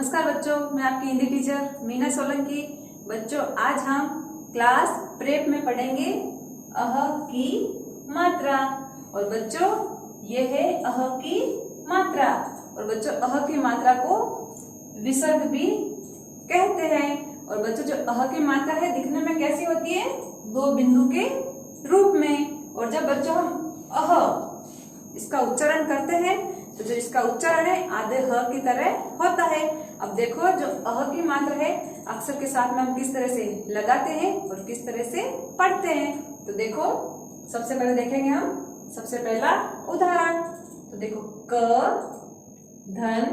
नमस्कार बच्चों, मैं आपकी हिंदी टीचर मीना सोलंकी। बच्चों, आज हम क्लास प्रेप में पढ़ेंगे अह की मात्रा। और बच्चों, ये है अह की मात्रा। और बच्चों, अह की मात्रा को विसर्ग भी कहते हैं। और बच्चों, जो अह की मात्रा है दिखने में कैसी होती है? दो बिंदु के रूप में। और जब बच्चों हम अह इसका उच्चारण करते हैं तो जो इसका उच्चारण है आधे ह की तरह होता है। अब देखो, जो अह की मात्रा है अक्षर के साथ में हम किस तरह से लगाते हैं और किस तरह से पढ़ते हैं। तो देखो, सबसे पहले देखेंगे हम सबसे पहला उदाहरण। तो देखो, क धन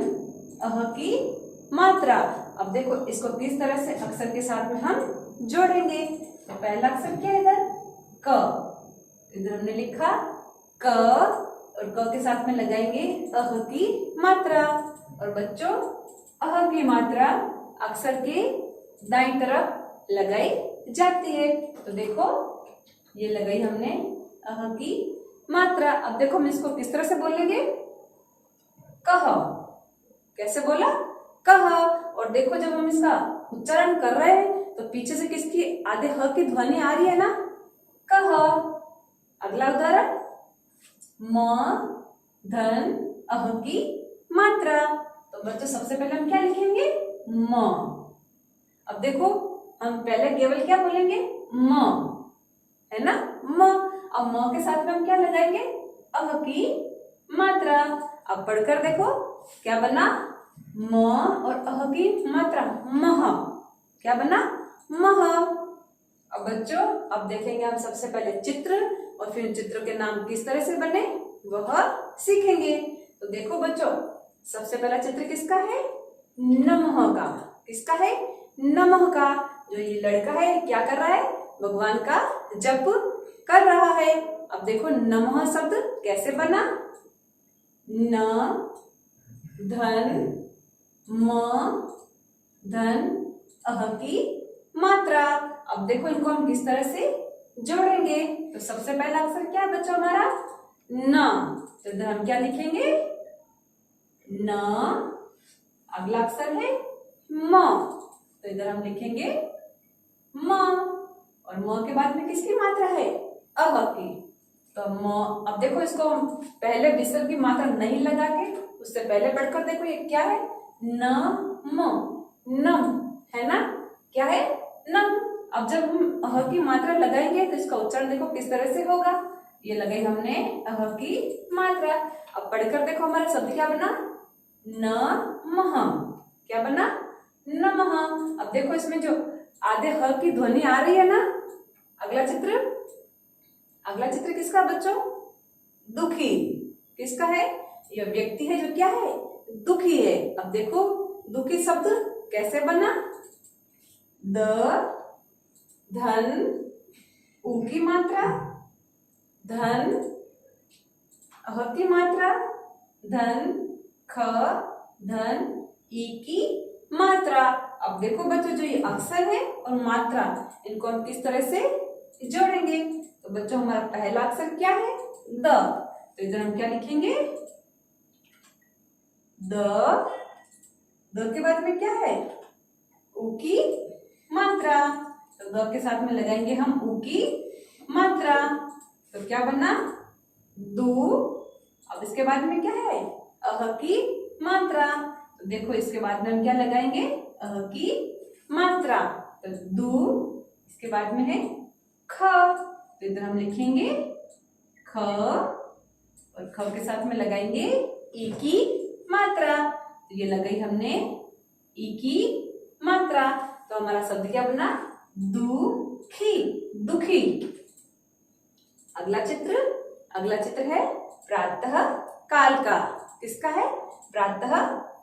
अह की मात्रा। अब देखो, इसको किस तरह से अक्षर के साथ में हम जोड़ेंगे। तो पहला अक्षर क्या है इधर? क। इधर हमने लिखा क और क के साथ में लगाएंगे अह की मात्रा। और बच्चों, अह की मात्रा अक्षर के दाईं तरफ लगाई जाती है। तो देखो, ये लगाई हमने अह की मात्रा। अब देखो, हम इसको किस तरह से बोलेंगे? कह। कैसे बोला? कह। और देखो, जब हम इसका उच्चारण कर रहे हैं तो पीछे से किसकी आधे ह की ध्वनि आ रही है ना? कह। अगला उदाहरण, म धन अह की मात्रा। तो बच्चों, सबसे पहले हम क्या लिखेंगे? म। अब देखो, हम पहले केवल क्या बोलेंगे? म, है ना? म। अब म के साथ में हम क्या लगाएंगे? अह की मात्रा। अब पढ़कर देखो क्या बना? म और अह की मात्रा मह। क्या बना? मह। अब बच्चों, अब देखेंगे हम सबसे पहले चित्र और फिर चित्र के नाम किस तरह से बने वह सीखेंगे। तो देखो बच्चों, सबसे पहला चित्र किसका है? नमः का। किसका है? नमः का। जो ये लड़का है क्या कर रहा है? भगवान का जप कर रहा है। अब देखो, नमः शब्द कैसे बना? न धन म धन अह की मात्रा। अब देखो, इनको हम किस तरह से जोड़ेंगे। तो सबसे पहला अक्षर क्या है बच्चों हमारा? न। तो इधर हम क्या लिखेंगे? न। अगला अक्षर है म। तो इधर हम लिखेंगे म। और म के बाद में किसकी मात्रा है? अह की। तो म। अब देखो, इसको हम पहले विसर्ग की मात्रा नहीं लगा के उससे पहले पढ़कर देखो, ये क्या है? न म, नम, है ना? क्या है? नम। अब जब हम अह की मात्रा लगाएंगे तो इसका उच्चारण देखो किस तरह से होगा। ये लगाई हमने अह की मात्रा। अब पढ़कर देखो, हमारा शब्द क्या बना? नमः। क्या बना? नमः। अब देखो, इसमें जो आधे ह की ध्वनि आ रही है ना? अगला चित्र किसका बच्चों? दुखी। किसका है? यह व्यक्ति है जो क्या है? दुखी है। अब देखो, दुखी शब्द कैसे बना? द धन उ की मात्रा धन अह की मात्रा धन ख धन ई की मात्रा। अब देखो बच्चों, जो ये अक्षर है और मात्रा, इनको हम किस तरह से जोड़ेंगे। तो बच्चों, हमारा पहला अक्षर क्या है? द। तो इधर हम क्या लिखेंगे? द के बाद में क्या है? उ की मात्रा। तो द के साथ में लगाएंगे हम उ की मात्रा। तो क्या बना? दू। अब इसके बाद में क्या है? अह की मात्रा। तो देखो, इसके बाद में हम क्या लगाएंगे? अह की मात्रा। तो दू। इसके बाद में है ख। तो इधर हम लिखेंगे ख और ख के साथ में लगाएंगे ई की मात्रा। तो ये लगाई हमने ई की मात्रा। तो हमारा शब्द क्या बना? दुखी, दुखी। अगला चित्र है प्रातः काल का। किसका है? प्रातः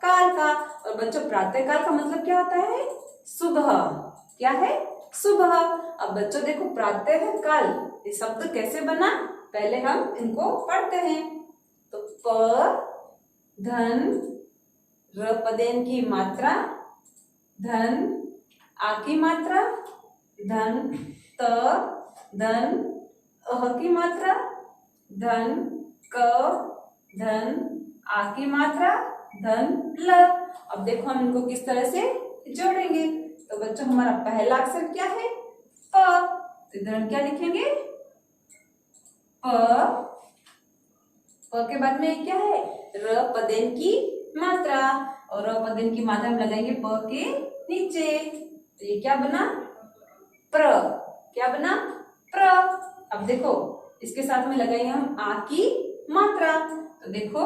काल का। और बच्चों, प्रातः काल का मतलब क्या होता है? सुबह। क्या है? सुबह। अब बच्चों देखो, प्रातः काल ये शब्द कैसे बना? पहले हम इनको पढ़ते हैं। तो प धन र पदेन की मात्रा धन आ की मात्रा धन त धन अह की मात्रा धन क धन आ की मात्रा धन ल। अब देखो हम इनको किस तरह से जोड़ेंगे। तो बच्चों हमारा पहला अक्षर क्या है? प। तो इधर हम क्या लिखेंगे? प। प के बाद में क्या है? र पदेन की मात्रा, और र पदेन की मात्रा हम लगाएंगे प के नीचे। तो ये क्या बना? प्र। क्या बना? प्र। अब देखो इसके साथ में लगाएंगे हम आ की मात्रा। तो देखो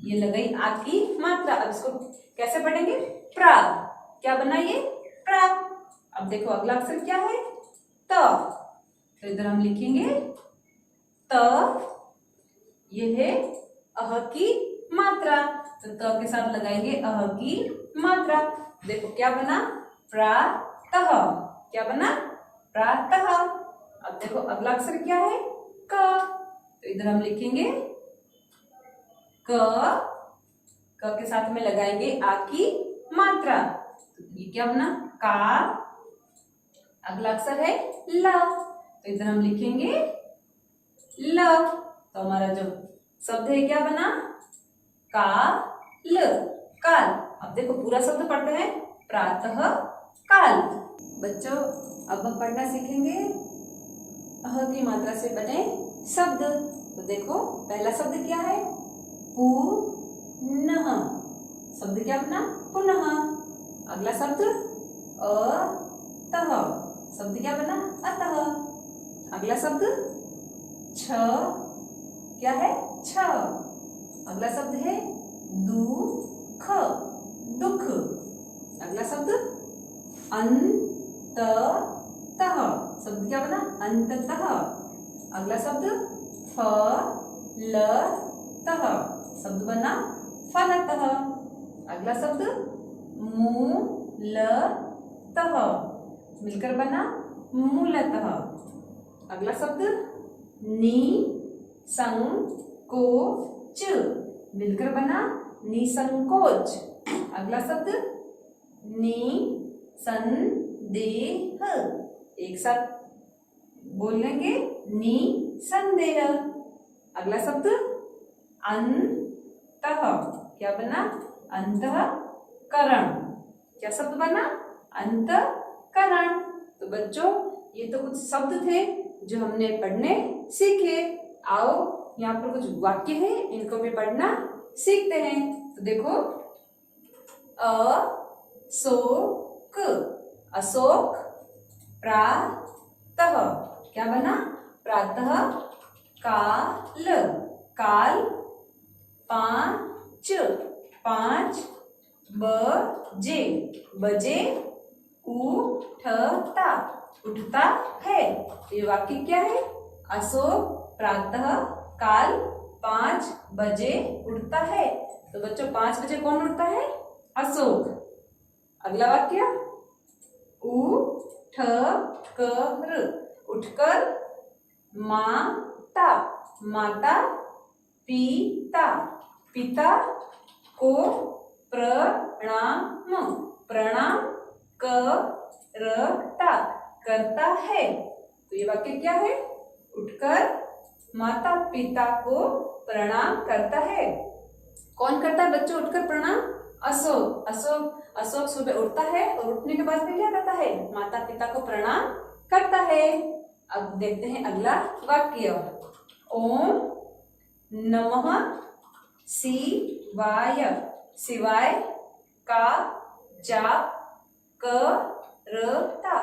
ये लगाई आ की मात्रा। अब इसको कैसे पढ़ेंगे? प्रा। क्या बना ये? प्रा। अब देखो अगला अक्षर क्या है? त। तो इधर हम लिखेंगे त। ये है अह की मात्रा। तो त के साथ लगाएंगे अह की मात्रा। देखो क्या बना? प्रातः। क्या बना? प्रातः। अब देखो अगला अक्षर क्या है? क। तो इधर हम लिखेंगे क। क के साथ में लगाएंगे आ की मात्रा। तो ये क्या बना? का। अगला अक्षर है ल। तो इधर हम लिखेंगे ल। तो हमारा जो शब्द है क्या बना? का ल, काल। अब देखो पूरा शब्द पढ़ते हैं, प्रातः काल। बच्चों अब हम पढ़ना सीखेंगे अह की मात्रा से बने शब्द। तो देखो पहला शब्द क्या है? पुनः। शब्द क्या बना? पुनः। अगला शब्द अतः। शब्द क्या बना? अतः। अगला शब्द छ। क्या है? छ। अगला शब्द है दुख। दुख। अगला शब्द अंततः। शब्द क्या बना? अंततः। अगला शब्द फलतः। शब्द बना फलतः। अगला शब्द मूलतः। मिलकर बना मूलतः। अगला शब्द निसंकोच। मिलकर बना निसंकोच। अगला शब्द निसंदेह। एक साथ बोलेंगे निसंदेह। अगला शब्द अंतः। क्या बना? अंतःकरण। क्या शब्द बना? अंतःकरण। तो बच्चों ये तो कुछ शब्द थे जो हमने पढ़ने सीखे। आओ यहाँ पर कुछ वाक्य है, इनको भी पढ़ना सीखते हैं। तो देखो अशोक। अशोक प्रातः। क्या बना? प्रातः काल। काल पांच। पांच बजे। बजे उठता। उठता है। ये वाक्य क्या है? अशोक प्रातः काल 5 बजे उठता है। तो बच्चों 5 बजे कौन उठता है? अशोक। अगला वाक्य उठकर। उठकर माता। माता पिता। पिता को प्रणाम। प्रणाम करता। करता है। तो ये वाक्य क्या है? उठकर माता पिता को प्रणाम करता है। कौन करता है बच्चों उठकर प्रणाम? अशोक। अशोक अशोक सुबह उठता है और उठने के बाद में क्या करता है? माता पिता को प्रणाम करता है। अब देखते हैं अगला वाक्य। ओम नमः शिवाय। शिवाय का जाप करता।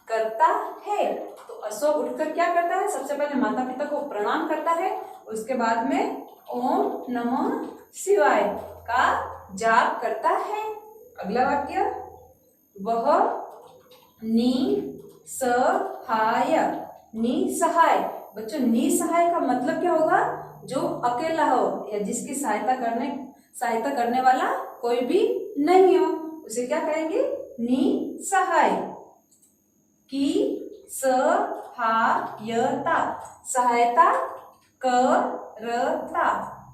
करता है। तो अशोक उठकर क्या करता है? सबसे पहले माता पिता को प्रणाम करता है, उसके बाद में ओम नमः शिवाय का जाप करता है। अगला वाक्य वह निसहाय। निसहाय। बच्चों निसहाय का मतलब क्या होगा? जो अकेला हो या जिसकी सहायता करने वाला कोई भी नहीं हो, उसे क्या कहेंगे? निसहाय। की सहायता। सहायता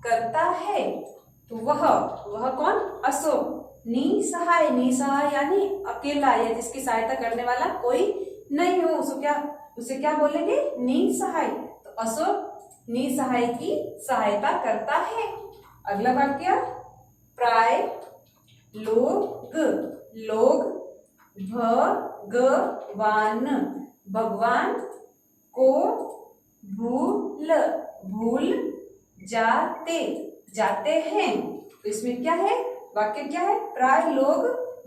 करता है। तो वह कौन? अशोक। निसहाय। निसहाय यानी अकेला या जिसकी सहायता करने वाला कोई नहीं हो, उसे क्या बोलेंगे? निसहाय। तो अशोक निसहाय की सहायता करता है। अगला वाक्य प्राय लोग, लोग। भगवान, भगवान को भूल, भूल जाते, जाते हैं। तो इसमें क्या है, वाक्य क्या है, प्राय लोग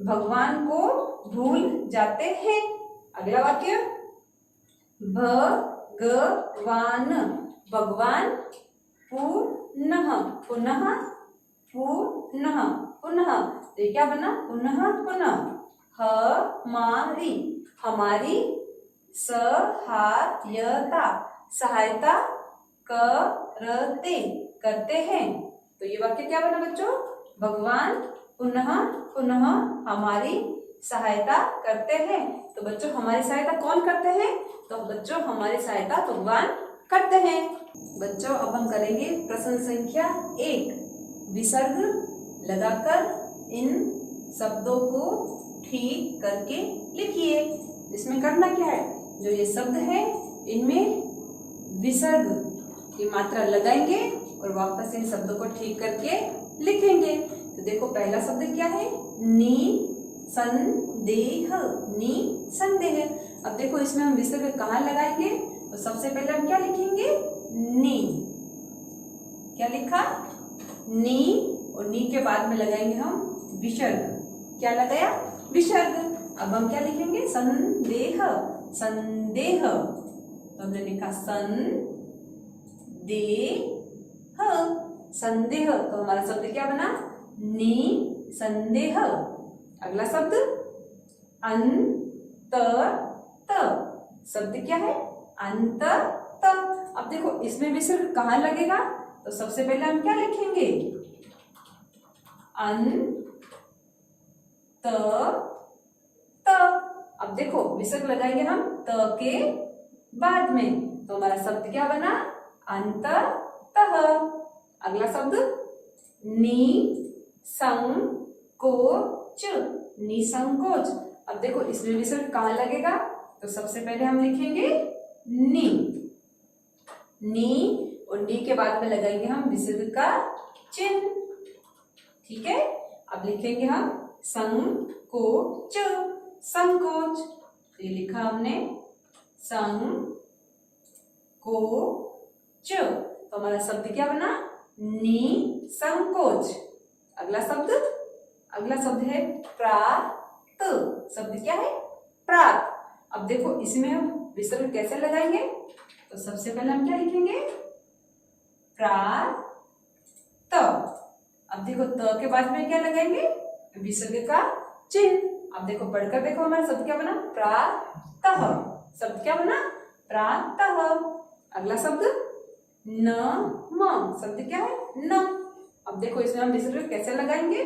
भगवान को भूल जाते हैं। अगला वाक्य, भगवान, भगवान पुनः, पुनः, पुनः, पुनः। तो ये क्या बना, पुनः, पुनः। हमारी, हमारी सहायता, सहायता करते, करते हैं। तो ये वाक्य क्या बना बच्चों, भगवान पुनः, पुनः हमारी सहायता करते हैं। तो बच्चों हमारी सहायता कौन करते हैं, तो बच्चों हमारी सहायता भगवान करते हैं। बच्चों अब हम करेंगे प्रश्न संख्या 1। विसर्ग लगाकर इन शब्दों को ठीक करके लिखिए। इसमें करना क्या है, जो ये शब्द है इनमें विसर्ग की मात्रा लगाएंगे और वापस इन शब्दों को ठीक करके लिखेंगे। तो देखो पहला शब्द क्या है, निसंदेह, निसंदेह। अब देखो इसमें हम विसर्ग कहाँ लगाएंगे, तो सबसे पहले हम क्या लिखेंगे, नी। क्या लिखा, नी, और नी के बाद में लगाएंगे हम विसर्ग। क्या लगाया, विसर्ग। अब हम क्या लिखेंगे, संदेह, संदेह। तो हमने लिखा संदेह, संदेह। तो हमारा शब्द क्या बना, निसंदेह। अगला शब्द अंतत, शब्द क्या है, अंतत। अब देखो इसमें विसर्ग कहाँ लगेगा, तो सबसे पहले हम क्या लिखेंगे, त। अब देखो विसर्ग लगाएंगे हम त के बाद में, तो हमारा शब्द क्या बना, अंततः। अगला शब्द निसंकोच, निसंकोच। अब देखो इसमें विसर्ग कहाँ लगेगा, तो सबसे पहले हम लिखेंगे नी, नी, और नी के बाद में लगाएंगे हम विसर्ग का चिन्ह। ठीक है, अब लिखेंगे हम संकोच, संकोच। तो ये लिखा हमने संकोच। तो हमारा शब्द क्या बना, निसंकोच। अगला शब्द, अगला शब्द है प्रात, शब्द क्या है, प्रात। अब देखो इसमें हम विसर्ग कैसे लगाएंगे, तो सबसे पहले हम क्या लिखेंगे, प्रात। अब देखो त के बाद में क्या लगाएंगे, विसर्ग का चिन्ह। अब देखो पढ़कर देखो हमारा शब्द क्या बना, प्रातः। शब्द क्या बना, प्रातः। अगला शब्द नम, शब्द क्या है, न। अब देखो इसमें हम विसर्ग कैसे लगाएंगे,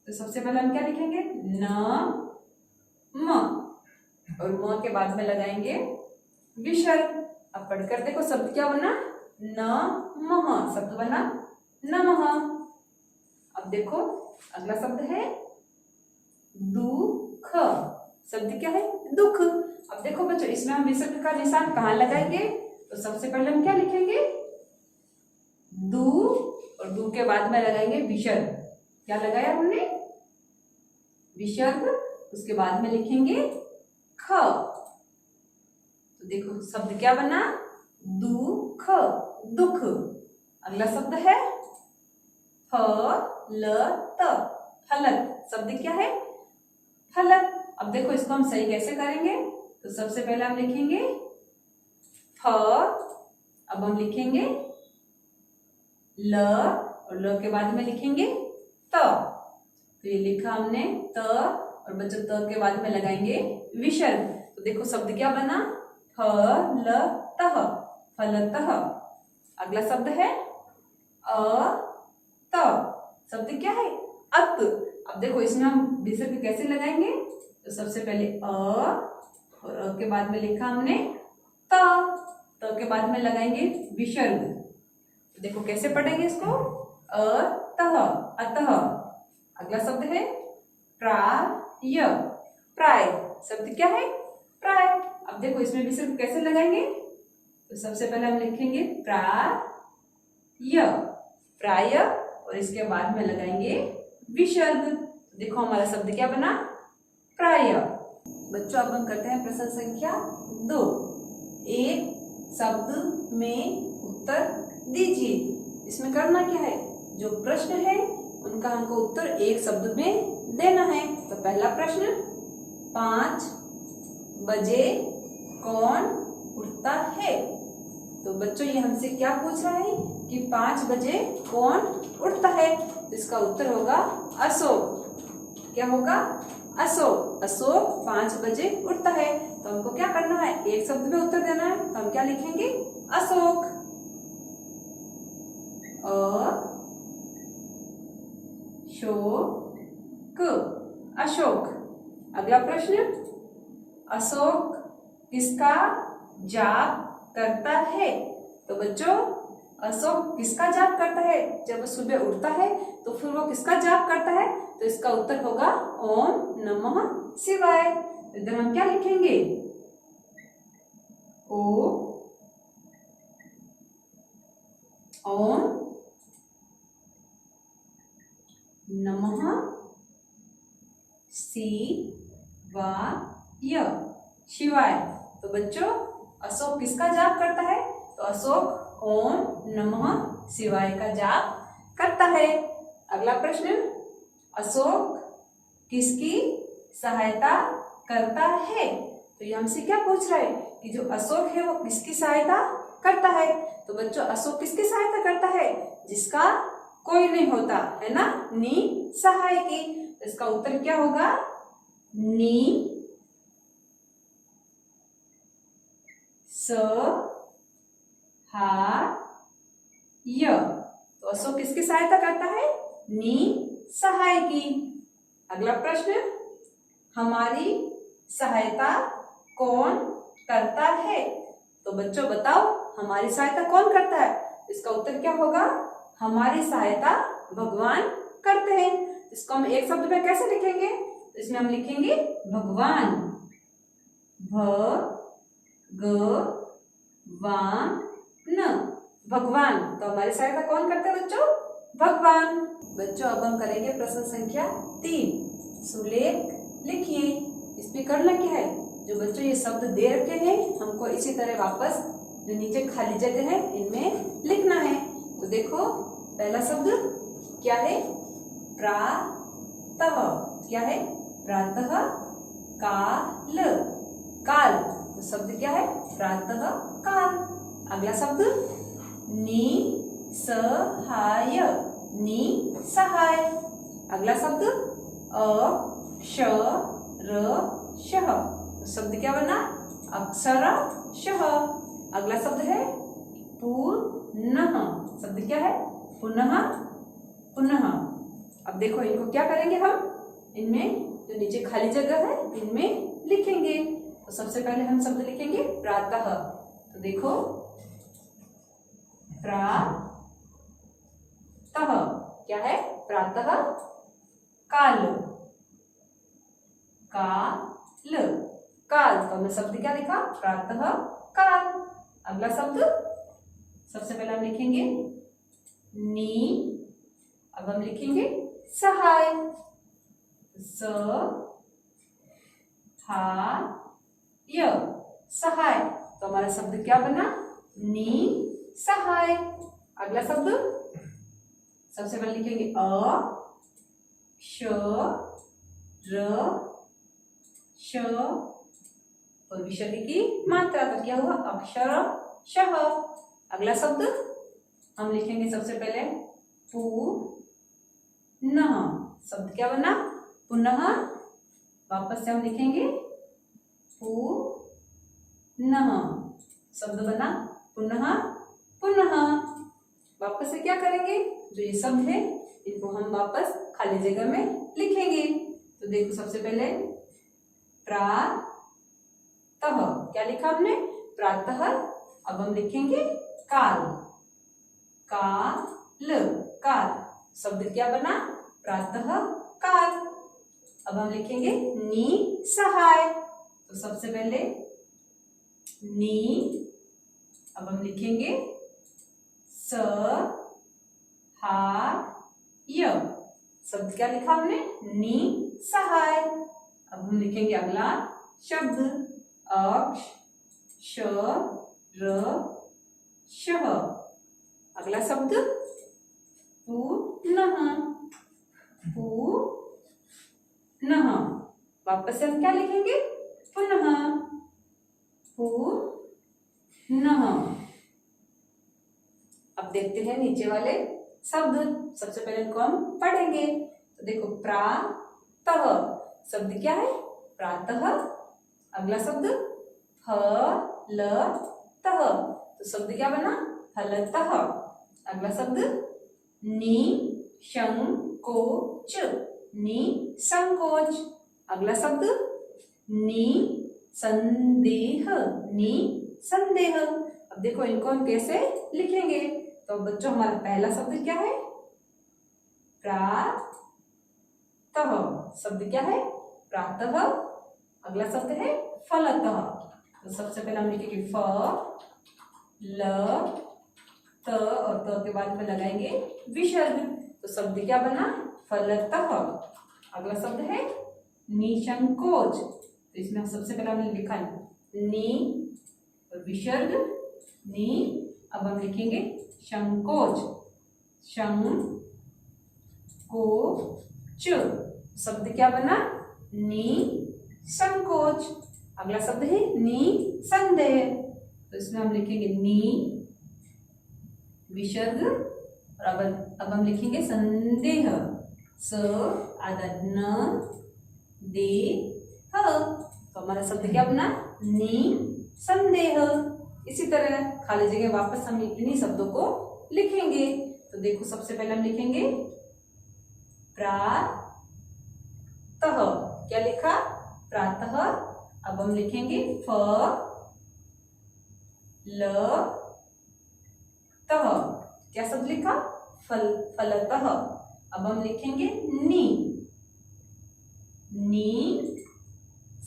तो सबसे पहले हम क्या लिखेंगे, न, और म के बाद में लगाएंगे विसर्ग। अब पढ़कर देखो शब्द क्या बना, नमः, शब्द बना नमः। अब देखो अगला शब्द है दुख, शब्द क्या है, दुख। अब देखो बच्चों इसमें हम विसर्ग का निशान कहाँ लगाएंगे, तो सबसे पहले हम क्या लिखेंगे, दू, और दू के बाद में लगाएंगे विसर्ग। क्या लगाया हमने, विसर्ग, उसके बाद में लिखेंगे ख। तो देखो शब्द क्या बना, दुख, दुख। अगला शब्द है फलत, फलत। शब्द क्या है, फलत। अब देखो इसको हम सही कैसे करेंगे, तो सबसे पहले हम लिखेंगे फ, अब हम लिखेंगे ल, और ल के बाद में लिखेंगे त। तो ये लिखा हमने त, और बच्चों त के बाद में लगाएंगे विसर्ग। तो देखो शब्द क्या बना, फलतः, फलतः। अगला शब्द है अत, शब्द क्या है, अत। अब देखो इसमें हम विसर्ग कैसे लगाएंगे, तो सबसे पहले और अ के बाद में लिखा हमने त के बाद में लगाएंगे विसर्ग। तो देखो कैसे पढ़ेंगे इसको, अतः, अतः। अगला शब्द है प्राय, प्राय। शब्द क्या है, प्राय। अब देखो इसमें विसर्ग कैसे लगाएंगे, तो सबसे पहले हम लिखेंगे प्राय, प्राय, और इसके बाद में लगाएंगे विसर्ग। देखो हमारा शब्द क्या बना, प्रायः। बच्चों अब हम करते हैं प्रश्न संख्या 2। एक शब्द में उत्तर दीजिए। इसमें करना क्या है, जो प्रश्न है उनका हमको उत्तर एक शब्द में देना है। तो पहला प्रश्न, 5 बजे कौन उठता है। तो बच्चों ये हमसे क्या पूछ रहा है कि 5 बजे कौन उठता है। तो इसका उत्तर होगा अशोक। क्या होगा, अशोक। अशोक 5 बजे उठता है। तो हमको क्या करना है, एक शब्द में उत्तर देना है। तो हम क्या लिखेंगे, अशोक। अशोक। अगला प्रश्न, अशोक किसका जाप करता है। तो बच्चों अशोक किसका जाप करता है, जब सुबह उठता है तो फिर वो किसका जाप करता है। तो इसका उत्तर होगा ओम नमः शिवाय। इधर हम क्या लिखेंगे, ओम नमः शिवाय। तो बच्चों अशोक किसका जाप करता है, तो अशोक ओम नमः शिवाय का जाप करता है। अगला प्रश्न, अशोक किसकी सहायता करता है। तो ये हमसे क्या पूछ रहा है कि जो अशोक है वो किसकी सहायता करता है। तो बच्चों अशोक किसकी सहायता करता है, जिसका कोई नहीं होता है ना, निसहाय की। तो इसका उत्तर क्या होगा, निसहाय। तो अशोक किसकी सहायता करता है, निसहाय की। अगला प्रश्न, हमारी सहायता कौन करता है। तो बच्चों बताओ हमारी सहायता कौन करता है। इसका उत्तर क्या होगा, हमारी सहायता भगवान करते हैं। इसको हम एक शब्द में कैसे लिखेंगे, तो इसमें हम लिखेंगे भगवान। भगवान। तो हमारी सहायता कौन करते हैं बच्चों, भगवान। बच्चों अब हम करेंगे प्रश्न संख्या 3। सुलेख लिखिए। इसमें करना क्या है, जो बच्चों ये शब्द दे रखे हैं हमको इसी तरह वापस जो नीचे खाली जगह है इनमें लिखना है। तो देखो पहला शब्द क्या है, प्रातः। क्या है, प्रातः। काल। काल। तो शब्द क्या है, प्रातः काल। अगला शब्द निसहाय। निसहाय। अगला शब्द अक्षरशः। शब्द क्या बना, अक्षरशः। अगला शब्द है पुनः। शब्द क्या है, पुनः। पुनः। अब देखो इनको क्या करेंगे हम, इनमें जो नीचे खाली जगह है इनमें लिखेंगे। तो सबसे पहले हम शब्द लिखेंगे प्रातः। तो देखो प्रातः क्या है, प्रातः काल। काल। काल। तो हमने शब्द क्या लिखा, प्रातः काल। अगला शब्द सबसे पहले हम लिखेंगे नी। अब हम लिखेंगे सहाय। सहाय। सहाय। तो हमारा शब्द क्या बना, नी सहाय। अगला शब्द सबसे पहले लिखेंगे और विसर्ग की मात्रा। तो क्या हुआ, अक्षरशः। अगला शब्द हम लिखेंगे सबसे पहले पुनः। शब्द क्या बना, पुनः। वापस से हम लिखेंगे पुनः। शब्द बना पुनः। पुनः। वापस से क्या करेंगे, जो ये शब्द है इनको हम वापस खाली जगह में लिखेंगे। तो देखो सबसे पहले प्रातः। क्या लिखा हमने, प्रातः। अब हम लिखेंगे काल। काल। काल। शब्द क्या बना, प्रातः काल। अब हम लिखेंगे निसहाय। तो सबसे पहले नी। अब हम लिखेंगे सहाय। शब्द क्या लिखा हमने? निसहाय। अब हम लिखेंगे अगला शब्द अक्ष श र श। अगला शब्द पुनः पुनः। वापस से हम क्या लिखेंगे? पुनः पुनः। अब देखते हैं नीचे वाले शब्द। सबसे पहले इनको हम पढ़ेंगे। तो देखो प्रातः शब्द क्या है? प्रातः। अगला शब्द फलतः तो शब्द क्या बना? फलतः। अगला शब्द निसंकोच निसंकोच। अगला शब्द निसंदेह निसंदेह। अब देखो इनको हम कैसे लिखेंगे। तो बच्चों हमारा पहला शब्द क्या है? प्रातः। शब्द क्या है? प्रातः। अगला शब्द है फलतः। तो सबसे पहले हम लिखेंगे फ ल त और त के बाद में लगाएंगे विसर्ग। तो शब्द क्या बना? फलतः। अगला शब्द है निसंकोच। तो इसमें सबसे पहले हमने लिखा नि और विसर्ग नि। अब हम लिखेंगे संकोच संकोच। शब्द क्या बना? निसंकोच। अगला शब्द है निसंदेह। तो इसमें हम लिखेंगे नि विसर्ग और अब हम लिखेंगे संदेह स आधा न दे ह। तो हमारा शब्द क्या बना? निसंदेह। इसी तरह खाली जगह वापस हम इन्हीं शब्दों को लिखेंगे। तो देखो सबसे पहले हम लिखेंगे प्रातः। क्या लिखा? प्रातः। अब हम लिखेंगे फ ल तः। क्या शब्द लिखा? फलतः। अब हम लिखेंगे नि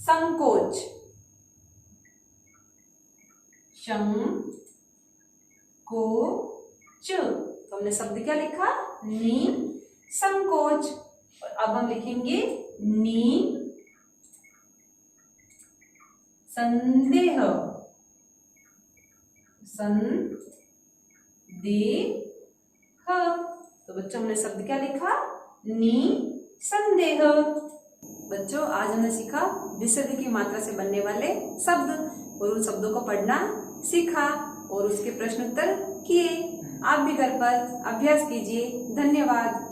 संकोच संकोच। तो हमने शब्द क्या लिखा? नि संकोच। और अब हम लिखेंगे नि संदेह संदेह। तो बच्चों हमने शब्द क्या लिखा? निसंदेह। बच्चों आज हमने सीखा विसर्ग की मात्रा से बनने वाले शब्द और उन शब्दों को पढ़ना सीखा और उसके प्रश्न उत्तर किए। आप भी घर पर अभ्यास कीजिए। धन्यवाद।